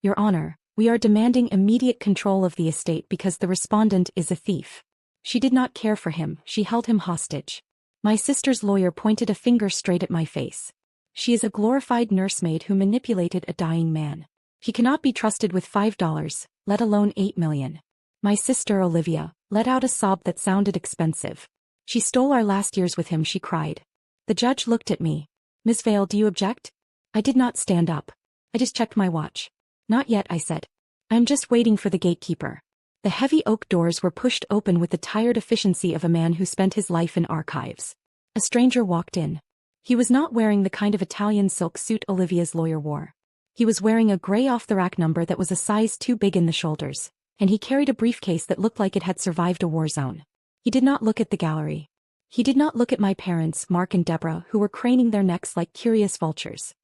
Your Honor, we are demanding immediate control of the estate because the respondent is a thief. She did not care for him, she held him hostage. My sister's lawyer pointed a finger straight at my face. She is a glorified nursemaid who manipulated a dying man. He cannot be trusted with $5, let alone $8 million. My sister Olivia let out a sob that sounded expensive. She stole our last years with him, she cried. The judge looked at me. Ms. Vale, do you object? I did not stand up. I just checked my watch. Not yet, I said. I'm just waiting for the gatekeeper. The heavy oak doors were pushed open with the tired efficiency of a man who spent his life in archives. A stranger walked in. He was not wearing the kind of Italian silk suit Olivia's lawyer wore. He was wearing a gray off-the-rack number that was a size too big in the shoulders, and he carried a briefcase that looked like it had survived a war zone. He did not look at the gallery. He did not look at my parents, Mark and Deborah, who were craning their necks like curious vultures.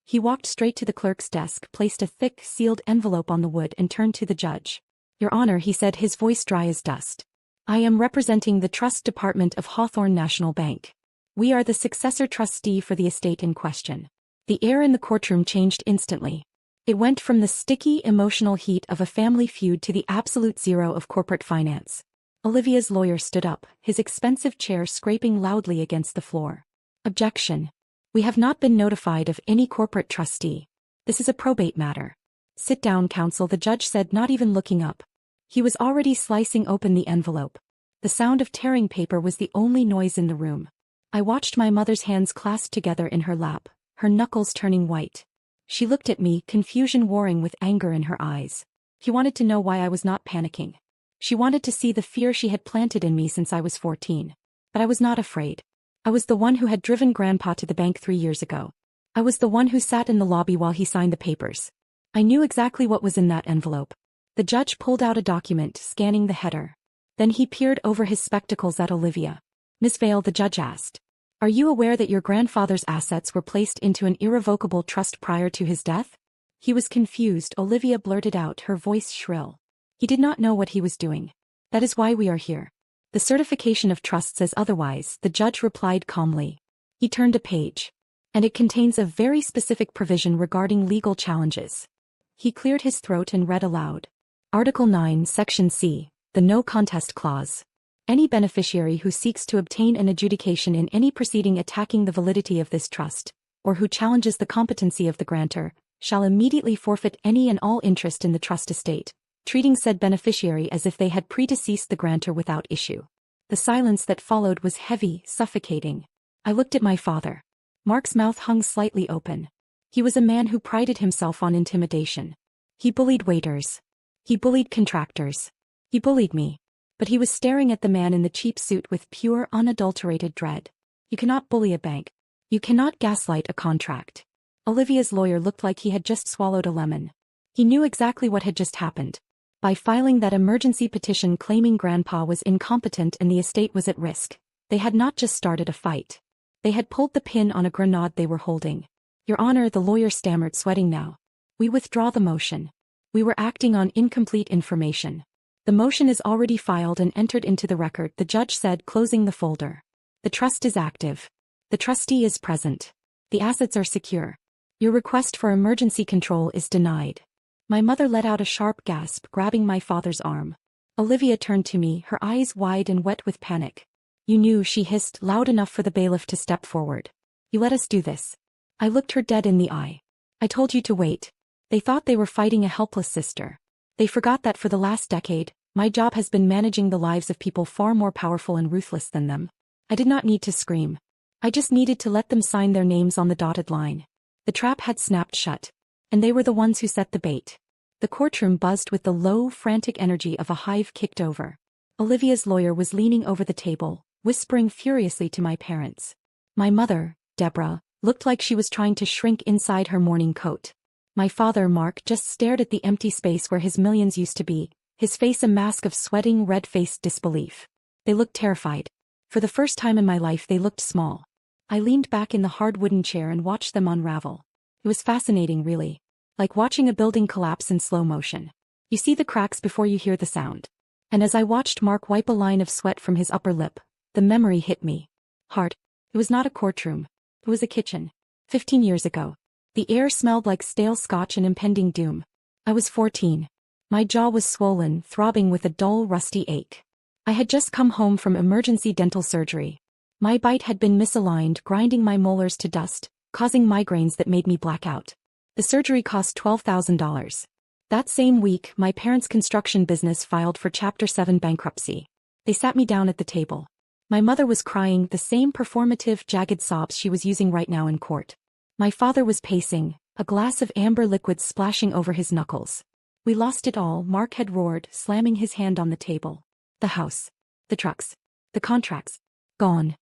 He walked straight to the clerk's desk, placed a thick, sealed envelope on the wood and turned to the judge. Your Honor, he said, his voice dry as dust. I am representing the Trust Department of Hawthorne National Bank. We are the successor trustee for the estate in question. The air in the courtroom changed instantly. It went from the sticky, emotional heat of a family feud to the absolute zero of corporate finance. Olivia's lawyer stood up, his expensive chair scraping loudly against the floor. Objection. We have not been notified of any corporate trustee. This is a probate matter. Sit down, counsel, the judge said, not even looking up. He was already slicing open the envelope. The sound of tearing paper was the only noise in the room. I watched my mother's hands clasped together in her lap, her knuckles turning white. She looked at me, confusion warring with anger in her eyes. She wanted to know why I was not panicking. She wanted to see the fear she had planted in me since I was 14. But I was not afraid. I was the one who had driven Grandpa to the bank 3 years ago. I was the one who sat in the lobby while he signed the papers. I knew exactly what was in that envelope. The judge pulled out a document, scanning the header. Then he peered over his spectacles at Olivia. Ms. Vale, the judge asked. Are you aware that your grandfather's assets were placed into an irrevocable trust prior to his death? He was confused, Olivia blurted out, her voice shrill. He did not know what he was doing. That is why we are here. The certification of trust says otherwise, the judge replied calmly. He turned a page. And it contains a very specific provision regarding legal challenges. He cleared his throat and read aloud. Article 9, Section C, the No Contest Clause. Any beneficiary who seeks to obtain an adjudication in any proceeding attacking the validity of this trust, or who challenges the competency of the grantor, shall immediately forfeit any and all interest in the trust estate, treating said beneficiary as if they had predeceased the grantor without issue. The silence that followed was heavy, suffocating. I looked at my father. Mark's mouth hung slightly open. He was a man who prided himself on intimidation. He bullied waiters. He bullied contractors. He bullied me. But he was staring at the man in the cheap suit with pure, unadulterated dread. You cannot bully a bank. You cannot gaslight a contract. Olivia's lawyer looked like he had just swallowed a lemon. He knew exactly what had just happened. By filing that emergency petition claiming Grandpa was incompetent and the estate was at risk, they had not just started a fight. They had pulled the pin on a grenade they were holding. Your Honor, the lawyer stammered, sweating now. We withdraw the motion. We were acting on incomplete information. The motion is already filed and entered into the record, the judge said, closing the folder. The trust is active. The trustee is present. The assets are secure. Your request for emergency control is denied. My mother let out a sharp gasp, grabbing my father's arm. Olivia turned to me, her eyes wide and wet with panic. You knew, she hissed, loud enough for the bailiff to step forward. You let us do this. I looked her dead in the eye. I told you to wait. They thought they were fighting a helpless sister. They forgot that for the last decade, my job has been managing the lives of people far more powerful and ruthless than them. I did not need to scream. I just needed to let them sign their names on the dotted line. The trap had snapped shut. And they were the ones who set the bait. The courtroom buzzed with the low, frantic energy of a hive kicked over. Olivia's lawyer was leaning over the table, whispering furiously to my parents. My mother, Deborah, looked like she was trying to shrink inside her morning coat. My father, Mark, just stared at the empty space where his millions used to be, his face a mask of sweating, red-faced disbelief. They looked terrified. For the first time in my life they looked small. I leaned back in the hard wooden chair and watched them unravel. It was fascinating, really. Like watching a building collapse in slow motion. You see the cracks before you hear the sound. And as I watched Mark wipe a line of sweat from his upper lip, the memory hit me. Hard. It was not a courtroom. It was a kitchen. 15 years ago. The air smelled like stale scotch and impending doom. I was 14. My jaw was swollen, throbbing with a dull, rusty ache. I had just come home from emergency dental surgery. My bite had been misaligned, grinding my molars to dust, causing migraines that made me black out. The surgery cost $12,000. That same week, my parents' construction business filed for Chapter 7 bankruptcy. They sat me down at the table. My mother was crying, the same performative, jagged sobs she was using right now in court. My father was pacing, a glass of amber liquid splashing over his knuckles. We lost it all, Mark had roared, slamming his hand on the table. The house. The trucks. The contracts. Gone.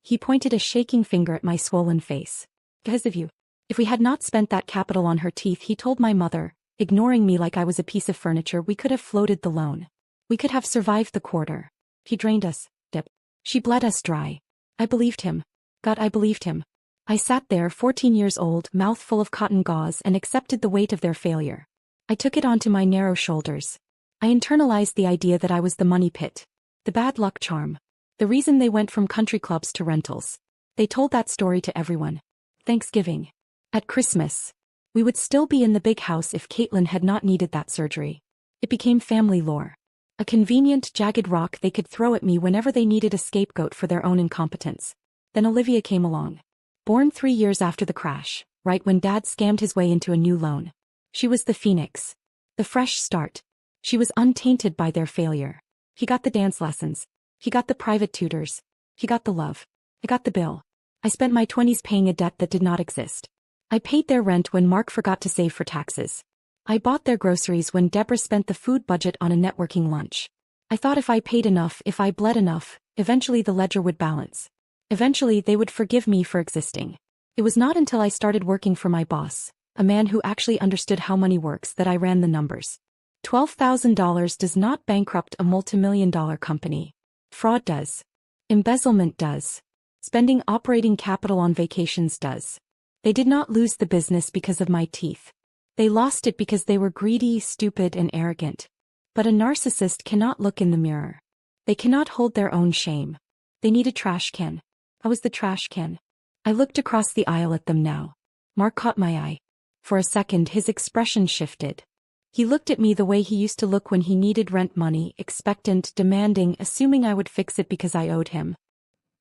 He pointed a shaking finger at my swollen face. Because of you. If we had not spent that capital on her teeth, he told my mother, ignoring me like I was a piece of furniture, we could have floated the loan. We could have survived the quarter. He drained us, Dip. She bled us dry. I believed him. God, I believed him. I sat there, 14 years old, mouth full of cotton gauze, and accepted the weight of their failure. I took it onto my narrow shoulders. I internalized the idea that I was the money pit. The bad luck charm. The reason they went from country clubs to rentals. They told that story to everyone. Thanksgiving. At Christmas. We would still be in the big house if Caitlin had not needed that surgery. It became family lore. A convenient, jagged rock they could throw at me whenever they needed a scapegoat for their own incompetence. Then Olivia came along. Born 3 years after the crash, right when Dad scammed his way into a new loan. She was the phoenix. The fresh start. She was untainted by their failure. He got the dance lessons. He got the private tutors. He got the love. I got the bill. I spent my 20s paying a debt that did not exist. I paid their rent when Mark forgot to save for taxes. I bought their groceries when Deborah spent the food budget on a networking lunch. I thought if I paid enough, if I bled enough, eventually the ledger would balance. Eventually they would forgive me for existing. It was not until I started working for my boss, a man who actually understood how money works, that I ran the numbers. $12,000 does not bankrupt a multimillion-dollar company. Fraud does. Embezzlement does. Spending operating capital on vacations does. They did not lose the business because of my teeth. They lost it because they were greedy, stupid, and arrogant. But a narcissist cannot look in the mirror. They cannot hold their own shame. They need a trash can. I was the trash can. I looked across the aisle at them now. Mark caught my eye. For a second his expression shifted. He looked at me the way he used to look when he needed rent money, expectant, demanding, assuming I would fix it because I owed him.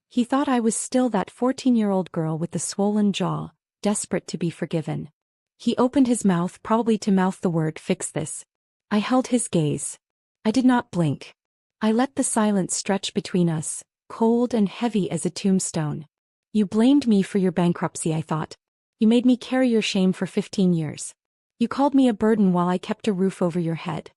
He thought I was still that 14-year-old girl with the swollen jaw, desperate to be forgiven. He opened his mouth, probably to mouth the word, fix this. I held his gaze. I did not blink. I let the silence stretch between us, cold and heavy as a tombstone. You blamed me for your bankruptcy, I thought. You made me carry your shame for 15 years. You called me a burden while I kept a roof over your head.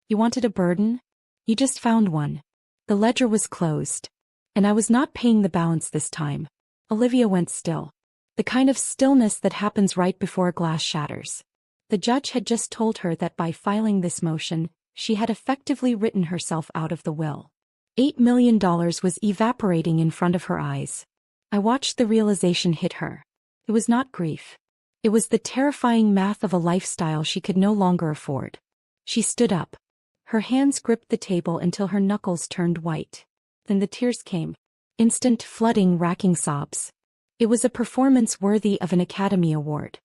You wanted a burden? You just found one. The ledger was closed. And I was not paying the balance this time. Olivia went still. The kind of stillness that happens right before a glass shatters. The judge had just told her that by filing this motion, she had effectively written herself out of the will. $8 million was evaporating in front of her eyes. I watched the realization hit her. It was not grief. It was the terrifying math of a lifestyle she could no longer afford. She stood up. Her hands gripped the table until her knuckles turned white. Then the tears came. Instant, flooding, racking sobs. It was a performance worthy of an Academy Award.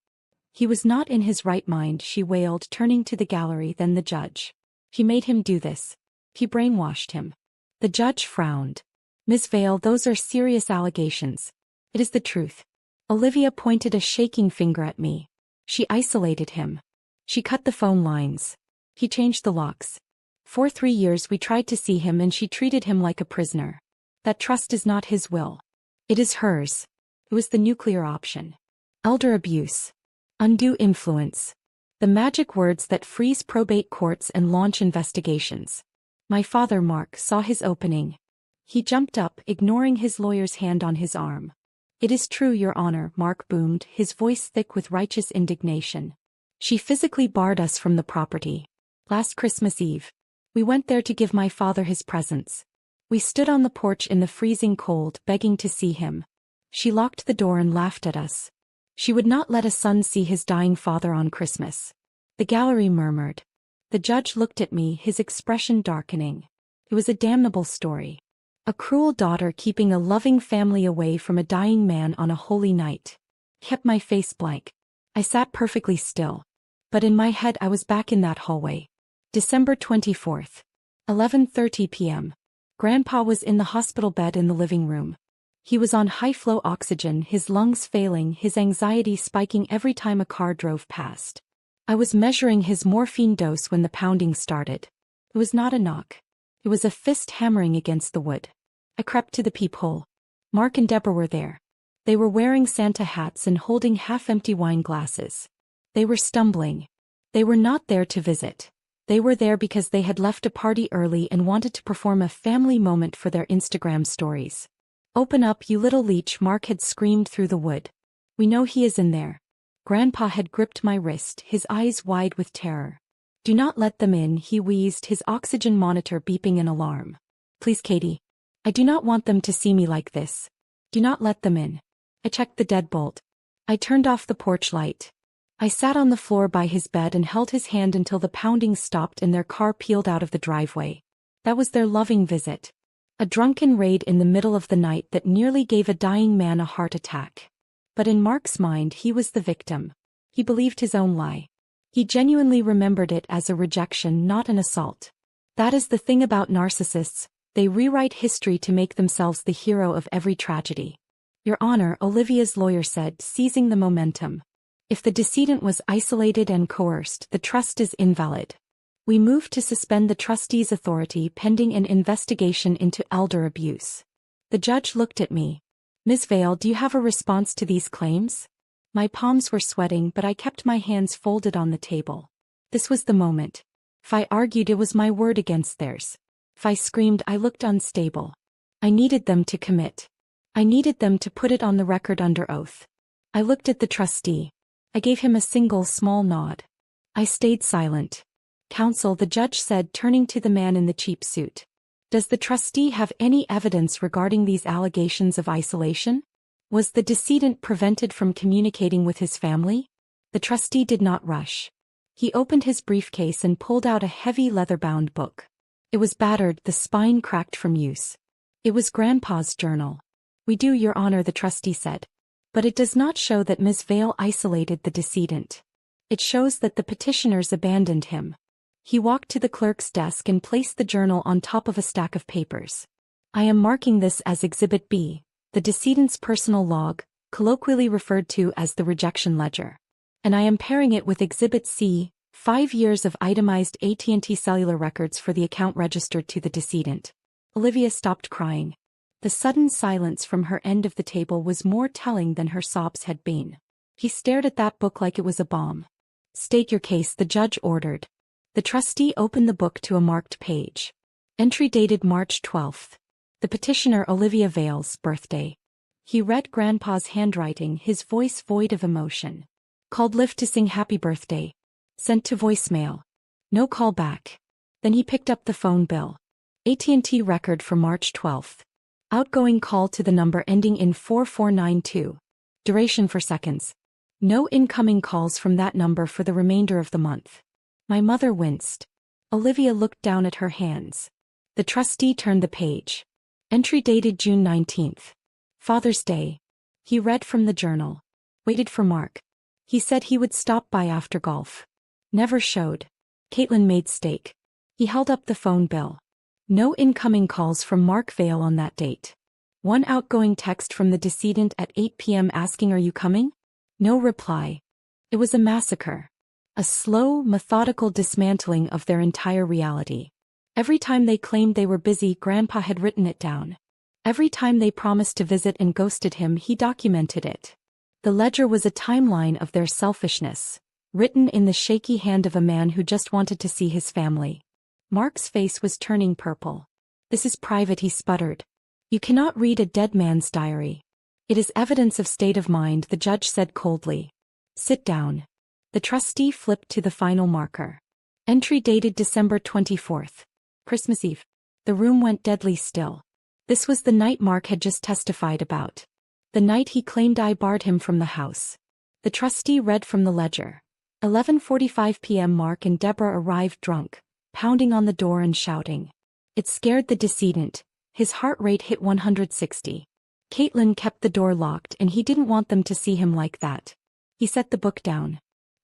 He was not in his right mind, she wailed, turning to the gallery, then the judge. He made him do this. He brainwashed him. The judge frowned. Miss Vale, those are serious allegations. It is the truth. Olivia pointed a shaking finger at me. She isolated him. She cut the phone lines. He changed the locks. For 3 years we tried to see him and she treated him like a prisoner. That trust is not his will. It is hers. It was the nuclear option. Elder abuse. Undue influence. The magic words that freeze probate courts and launch investigations. My father, Mark, saw his opening. He jumped up, ignoring his lawyer's hand on his arm. It is true, Your Honor, Mark boomed, his voice thick with righteous indignation. She physically barred us from the property. Last Christmas Eve. We went there to give my father his presents. We stood on the porch in the freezing cold, begging to see him. She locked the door and laughed at us. She would not let a son see his dying father on Christmas. The gallery murmured. The judge looked at me, his expression darkening. It was a damnable story. A cruel daughter keeping a loving family away from a dying man on a holy night. Kept my face blank. I sat perfectly still. But in my head I was back in that hallway. December 24th. 11:30 p.m. Grandpa was in the hospital bed in the living room. He was on high-flow oxygen, his lungs failing, his anxiety spiking every time a car drove past. I was measuring his morphine dose when the pounding started. It was not a knock. It was a fist hammering against the wood. I crept to the peephole. Mark and Deborah were there. They were wearing Santa hats and holding half-empty wine glasses. They were stumbling. They were not there to visit. They were there because they had left a party early and wanted to perform a family moment for their Instagram stories. "Open up, you little leech," Mark had screamed through the wood. "We know he is in there." Grandpa had gripped my wrist, his eyes wide with terror. "Do not let them in," he wheezed, his oxygen monitor beeping an alarm. "Please, Katie. I do not want them to see me like this. Do not let them in." I checked the deadbolt. I turned off the porch light. I sat on the floor by his bed and held his hand until the pounding stopped and their car peeled out of the driveway. That was their loving visit. A drunken raid in the middle of the night that nearly gave a dying man a heart attack. But in Mark's mind he was the victim. He believed his own lie. He genuinely remembered it as a rejection, not an assault. That is the thing about narcissists, they rewrite history to make themselves the hero of every tragedy. "Your Honor," Olivia's lawyer said, seizing the momentum. "If the decedent was isolated and coerced, the trust is invalid. We move to suspend the trustee's authority pending an investigation into elder abuse." The judge looked at me. "Ms. Vale, do you have a response to these claims?" My palms were sweating, but I kept my hands folded on the table. This was the moment. If I argued, it was my word against theirs. If I screamed, I looked unstable. I needed them to commit. I needed them to put it on the record under oath. I looked at the trustee. I gave him a single small nod. I stayed silent. "Counsel," the judge said, turning to the man in the cheap suit. "Does the trustee have any evidence regarding these allegations of isolation? Was the decedent prevented from communicating with his family?" The trustee did not rush. He opened his briefcase and pulled out a heavy leather-bound book. It was battered, the spine cracked from use. It was Grandpa's journal. "We do, Your Honor," the trustee said. "But it does not show that Ms. Vale isolated the decedent. It shows that the petitioners abandoned him." He walked to the clerk's desk and placed the journal on top of a stack of papers. "I am marking this as Exhibit B, the decedent's personal log, colloquially referred to as the rejection ledger. And I am pairing it with Exhibit C, 5 years of itemized AT&T cellular records for the account registered to the decedent." Olivia stopped crying. The sudden silence from her end of the table was more telling than her sobs had been. He stared at that book like it was a bomb. "State your case," the judge ordered. The trustee opened the book to a marked page. Entry dated March 12th. The petitioner Olivia Vale's birthday. He read Grandpa's handwriting, his voice void of emotion. "Called Lyft to sing happy birthday. Sent to voicemail. No call back." Then he picked up the phone bill. AT&T record for March 12th. Outgoing call to the number ending in 4492. Duration for seconds. No incoming calls from that number for the remainder of the month. My mother winced. Olivia looked down at her hands. The trustee turned the page. Entry dated June 19th. Father's Day. He read from the journal. Waited for Mark. He said he would stop by after golf. Never showed. Caitlin made steak. He held up the phone bill. No incoming calls from Mark Vale on that date. One outgoing text from the decedent at 8 p.m. asking, "Are you coming?" No reply. It was a massacre. A slow, methodical dismantling of their entire reality. Every time they claimed they were busy, Grandpa had written it down. Every time they promised to visit and ghosted him, he documented it. The ledger was a timeline of their selfishness, written in the shaky hand of a man who just wanted to see his family. Mark's face was turning purple. "This is private," he sputtered. "You cannot read a dead man's diary. It is evidence of state of mind," the judge said coldly. "Sit down." The trustee flipped to the final marker. Entry dated December 24th. Christmas Eve. The room went deadly still. This was the night Mark had just testified about. The night he claimed I barred him from the house. The trustee read from the ledger. 11:45 p.m. Mark and Deborah arrived drunk, pounding on the door and shouting. It scared the decedent. His heart rate hit 160. Caitlin kept the door locked and he didn't want them to see him like that. He set the book down.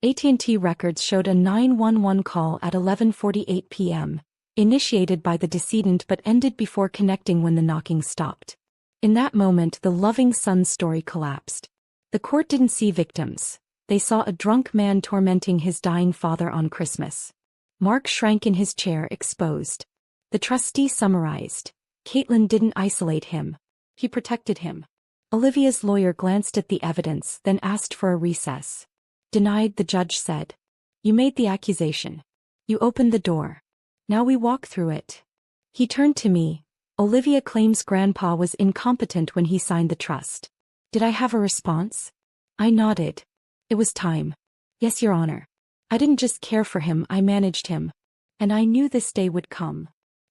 AT&T records showed a 911 call at 11:48 p.m., initiated by the decedent but ended before connecting when the knocking stopped. In that moment, the loving son's story collapsed. The court didn't see victims. They saw a drunk man tormenting his dying father on Christmas. Mark shrank in his chair, exposed. The trustee summarized. Caitlin didn't isolate him. He protected him. Olivia's lawyer glanced at the evidence, then asked for a recess. Denied, the judge said. You made the accusation. You opened the door. Now we walk through it. He turned to me. Olivia claims Grandpa was incompetent when he signed the trust. Did I have a response? I nodded. It was time. Yes, Your Honor. I didn't just care for him, I managed him. And I knew this day would come.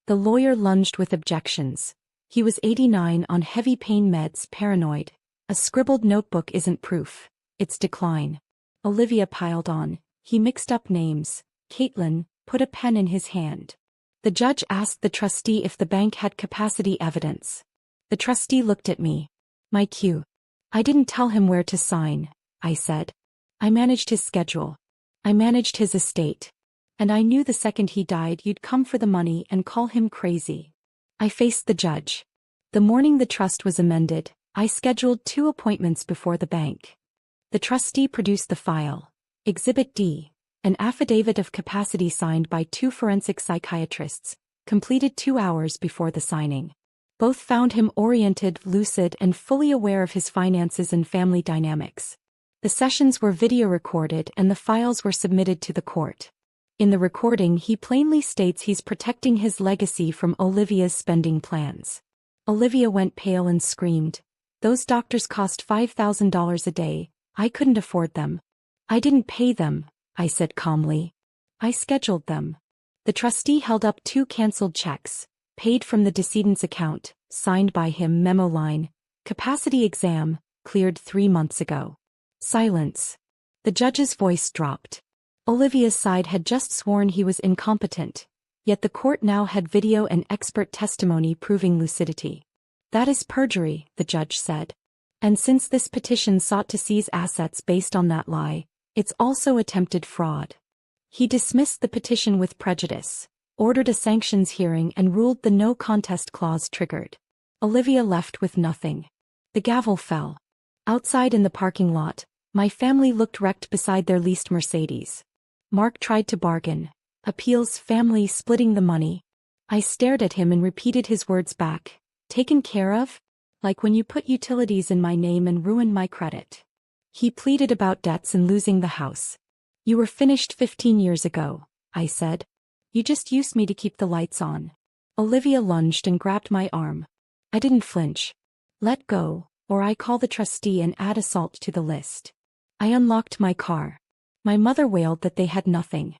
The lawyer lunged with objections. He was 89 on heavy pain meds, paranoid. A scribbled notebook isn't proof. It's decline. Olivia piled on. He mixed up names. Caitlin put a pen in his hand. The judge asked the trustee if the bank had capacity evidence. The trustee looked at me. My cue. I didn't tell him where to sign, I said. I managed his schedule. I managed his estate. And I knew the second he died you'd come for the money and call him crazy. I faced the judge. The morning the trust was amended, I scheduled 2 appointments before the bank. The trustee produced the file. Exhibit D, an affidavit of capacity signed by 2 forensic psychiatrists, completed 2 hours before the signing. Both found him oriented, lucid, and fully aware of his finances and family dynamics. The sessions were video recorded and the files were submitted to the court. In the recording, he plainly states he's protecting his legacy from Olivia's spending plans. Olivia went pale and screamed. Those doctors cost $5,000 a day. I couldn't afford them. I didn't pay them, I said calmly. I scheduled them. The trustee held up 2 canceled checks, paid from the decedent's account, signed by him, memo line, capacity exam, cleared 3 months ago. Silence. The judge's voice dropped. Olivia's side had just sworn he was incompetent, yet the court now had video and expert testimony proving lucidity. That is perjury, the judge said. And since this petition sought to seize assets based on that lie, it's also attempted fraud. He dismissed the petition with prejudice, ordered a sanctions hearing and ruled the no contest clause triggered. Olivia left with nothing. The gavel fell. Outside in the parking lot, my family looked wrecked beside their leased Mercedes. Mark tried to bargain. Appeals, family splitting the money. I stared at him and repeated his words back. Taken care of? Like when you put utilities in my name and ruined my credit. He pleaded about debts and losing the house. You were finished 15 years ago, I said. You just used me to keep the lights on. Olivia lunged and grabbed my arm. I didn't flinch. Let go, or I call the trustee and add assault to the list. I unlocked my car. My mother wailed that they had nothing.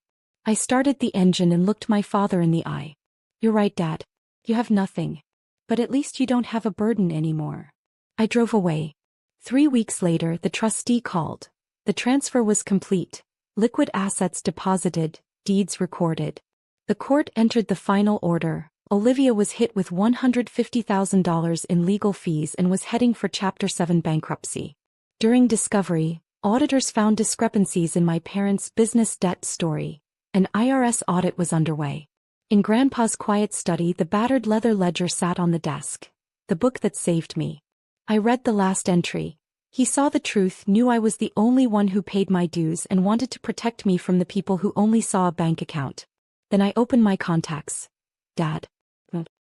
I started the engine and looked my father in the eye. You're right, Dad. You have nothing. But at least you don't have a burden anymore. I drove away. 3 weeks later, the trustee called. The transfer was complete. Liquid assets deposited, deeds recorded. The court entered the final order. Olivia was hit with $150,000 in legal fees and was heading for Chapter 7 bankruptcy. During discovery, auditors found discrepancies in my parents' business debt story. An IRS audit was underway. In Grandpa's quiet study, the battered leather ledger sat on the desk. The book that saved me. I read the last entry. He saw the truth, knew I was the only one who paid my dues and wanted to protect me from the people who only saw a bank account. Then I opened my contacts. Dad.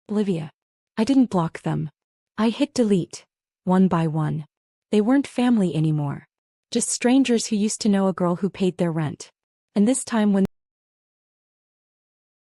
Olivia. I didn't block them. I hit delete. One by one. They weren't family anymore. Just strangers who used to know a girl who paid their rent. And this time when